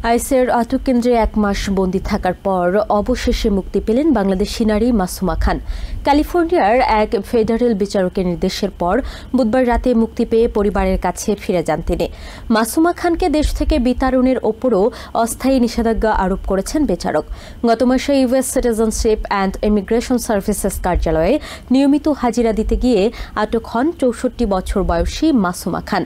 আইসের আটক কেন্দ্রে 1 মাস বন্দী থাকার পর অবশেষে মুক্তি পেলেন বাংলাদেশি নারী মাসুমা খান। ক্যালিফোর্নিয়ার এক ফেডারেল বিচারকের নির্দেশের পর বুধবার রাতে মুক্তি পেয়ে পরিবারের কাছে ফিরে যান তিনি। মাসুমা খানকে দেশ থেকে বিতাড়নের ওপরও অস্থায়ী নিষেধাজ্ঞা আরোপ করেছেন বিচারক। গত মাসে US citizenship and immigration services কার্যালয়ে নিয়মিত হাজিরা দিতে গিয়ে আটক হন 64 বছর বয়সী মাসুমা খান।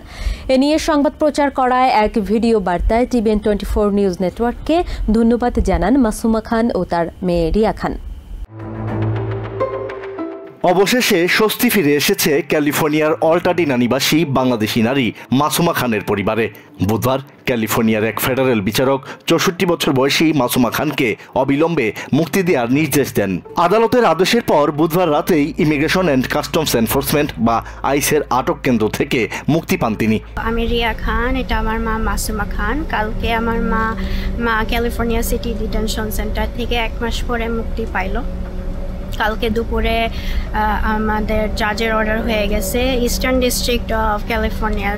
এ নিয়ে সংবাদ প্রচার করায় এক ভিডিও বার্তায় টিভিএন 24 নিউজ নেটওয়ার্ককে ধন্যবাদ জানান মাসুমা খান ও তার মেয়ে রিয়া খান। অবশেষে স্বস্তি ফিরে এসেছে ক্যালিফোর্নিয়ার অল্টাডিনা নিবাসী বাংলাদেশি নারী মাসুমা খানের পরিবারে। বুধবার ক্যালিফোর্নিয়ার এক ফেডারেল বিচারক 64 বছর বয়সী মাসুমা খানকে অবিলম্বে মুক্তি দেওয়ার নির্দেশ দেন। আদালতের আদেশের পর বুধবার রাতেই ইমিগ্রেশন অ্যান্ড কাস্টমস এনফোর্সমেন্ট বা আইসের আটক কেন্দ্র থেকে মুক্তি পান তিনি। আমি রিয়া খান, এটা আমার মা মাসুমা খান। কালকে আমার মা ক্যালিফোর্নিয়া সিটি ডিটেনশন সেন্টার থেকে 1 মাস পরে মুক্তি পাইল। কালকে দুপুরে আমাদের জাজের অর্ডার হয়ে গেছে। ইস্টার্ন ডিস্ট্রিক্ট অফ ক্যালিফোর্নিয়ার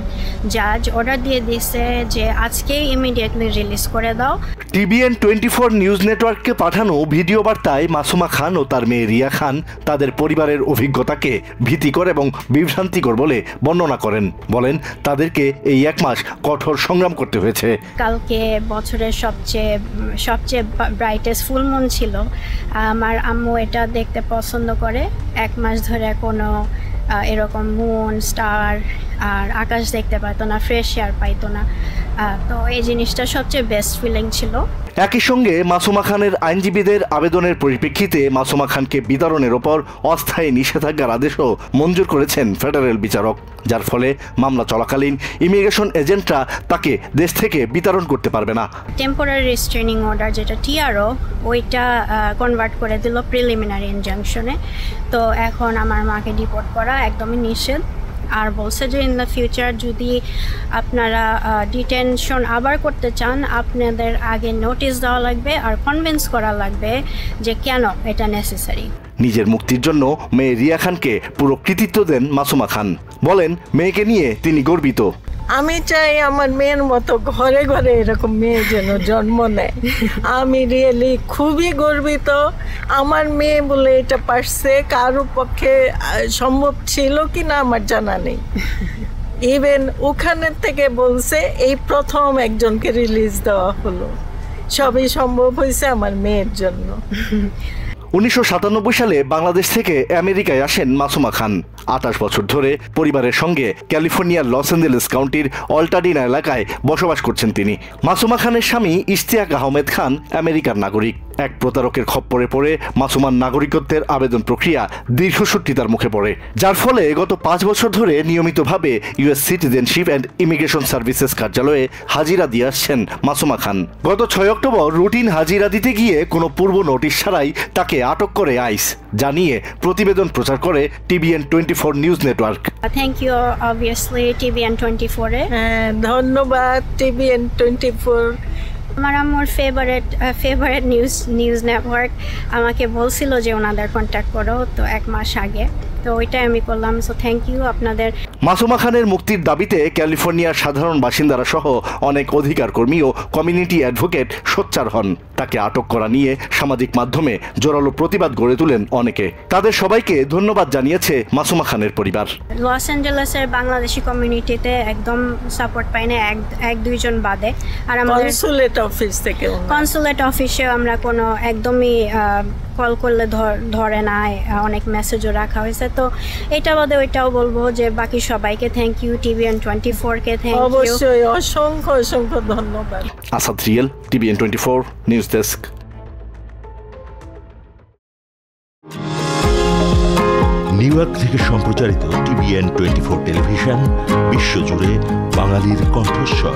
জাজ অর্ডার দিয়ে দিয়েছে যে আজকেই ইমিডিয়েটলি রিলিজ করে দাও। টিভিএন 24 নিউজ নেটওয়ার্ককে পাঠানো ভিডিও বার্তায় মাসুমা খান ও তার মেয়ে রিয়া খান তাদের পরিবারের অভিজ্ঞতাকে ভীতিকর এবং বিভ্রান্তিকর বলে বর্ণনা করেন। বলেন তাদেরকে এই 1 মাস কঠোর সংগ্রাম করতে হয়েছে। কালকে বছরের সবচেয়ে ব্রাইটেস্ট ফুল মুন ছিল। আমার আম্মু এটা দেখতে পছন্দ করে। 1 মাস ধরে কোনো এরকম মুন, স্টার আর আকাশ দেখতে পাইতো না, ফ্রেশ এয়ার পাইতো না। তো এই জিনিসটা সবচেয়ে বেস্ট ফিলিং ছিল। একই সঙ্গে মাসুমা খানের আইনজীবীদের আবেদনের পরিপ্রেক্ষিতে মাসুমা খানকে বিতরণের ওপর অস্থায়ী নিষেধাজ্ঞার আদেশও মঞ্জুর করেছেন ফেডারেল বিচারক, যার ফলে মামলা চলাকালীন ইমিগ্রেশন এজেন্টরা তাকে দেশ থেকে বিতরণ করতে পারবে না। টেম্পোরারি রিস্ট্রেনিং অর্ডার যেটা টিআরও, ওইটা কনভার্ট করে দিল প্রিলিমিনারি ইনজাংশনে। তো এখন আমার মাকে ডিপোর্ট করা একদমই নিষেধ। আর বলছে যে ইন দ্য ফিউচার যদি আপনারা ডিটেনশন আবার করতে চান, আপনাদের আগে নোটিশ দেওয়া লাগবে আর কনভিন্স করা লাগবে যে কেন এটা নেসেসারি। নিজের মুক্তির জন্য মেয়ে রিয়া খানকে পুরো কৃতিত্ব দেন মাসুমা খান। বলেন মেয়েকে নিয়ে তিনি গর্বিত। আমি চাই আমার মেয়ের মতো ঘরে ঘরে এরকম মেয়ে যেন জন্ম নেয়। আমি রিয়েলি খুবই গর্বিত। আমার মেয়ে বলে এটা পারছে, কারো পক্ষে সম্ভব ছিল কি না আমার জানা নেই। ইভেন ওখানে থেকে বলছে এই প্রথম একজনকে রিলিজ দেওয়া হলো। সবই সম্ভব হয়েছে আমার মেয়ের জন্য। 1997 সালে বাংলাদেশ থেকে আমেরিকায় আসেন মাসুমা খান। 28 বছর ধরে পরিবারের সঙ্গে ক্যালিফোর্নিয়ার লস অ্যাঞ্জেলেস কাউন্টির অল্টাডিনা এলাকায় বসবাস করছেন তিনি। মাসুমা খানের স্বামী ইশতিয়াক আহমেদ খান আমেরিকার নাগরিক। এক প্রতারকের খপ্পরে পড়ে মাসুমার নাগরিকত্বের আবেদন প্রক্রিয়া দীর্ঘসূত্রিতার মুখে পড়ে, যার ফলে গত 5 বছর ধরে নিয়মিতভাবে US citizenship and immigration services কার্যালয়ে হাজিরা দিয়ে আসছেন মাসুমা খান। গত 6 অক্টোবর রুটিন হাজিরা দিতে গিয়ে কোনো পূর্ব নোটিশ ছাড়াই তাকে আটক করে আইস, জানিয়ে প্রতিবেদন প্রচার করে TVN 24 news network. Thank you obviously TVN 24 এ। ধন্যবাদ টিভিএন 24। আমার আম্মুর ফেভারিট নিউজ নেটওয়ার্ক আমাকে বলছিল যে ওনাদের কন্ট্যাক্ট করো, তো 1 মাস আগে, তো ওইটাই আমি করলাম। সো থ্যাংক ইউ আপনাদের। মাসুমা খানের মুক্তির দাবিতে ক্যালিফোর্নিয়ার সাধারণ বাসিন্দারা সহ অনেক অধিকার কর্মী ও কমিউনিটি অ্যাডভোকেট সোচ্চার হন। তাকে আটক করা নিয়ে সামাজিক মাধ্যমে জোরালো প্রতিবাদ গড়ে তোলেন অনেকে। তাদের সবাইকে ধন্যবাদ জানিয়েছে মাসুমা খানের পরিবার। লস অ্যাঞ্জেলেসের বাংলাদেশি কমিউনিটিতে একদম সাপোর্ট পাই না, 1-2 জন বাদে। আর আমাদের কনসুলেট অফিসেও আমরা কোনো একদমই কল করলে ধরে না, অনেক মেসেজও রাখা হয়েছে। তো এটা বাদে ওইটাও বলবো যে বাকি সবাইকে থ্যাংক ইউ, টিভিএন 24 কে থ্যাংক ইউ, অবশ্যই অসংখ্য ধন্যবাদ। আসাদ রিয়েল, TVN 24 news desk. New York থেকে সম্প্রচারিত টিভিএন 24 টেলিভিশন বিশ্বজুড়ে বাঙালির কণ্ঠস্বর।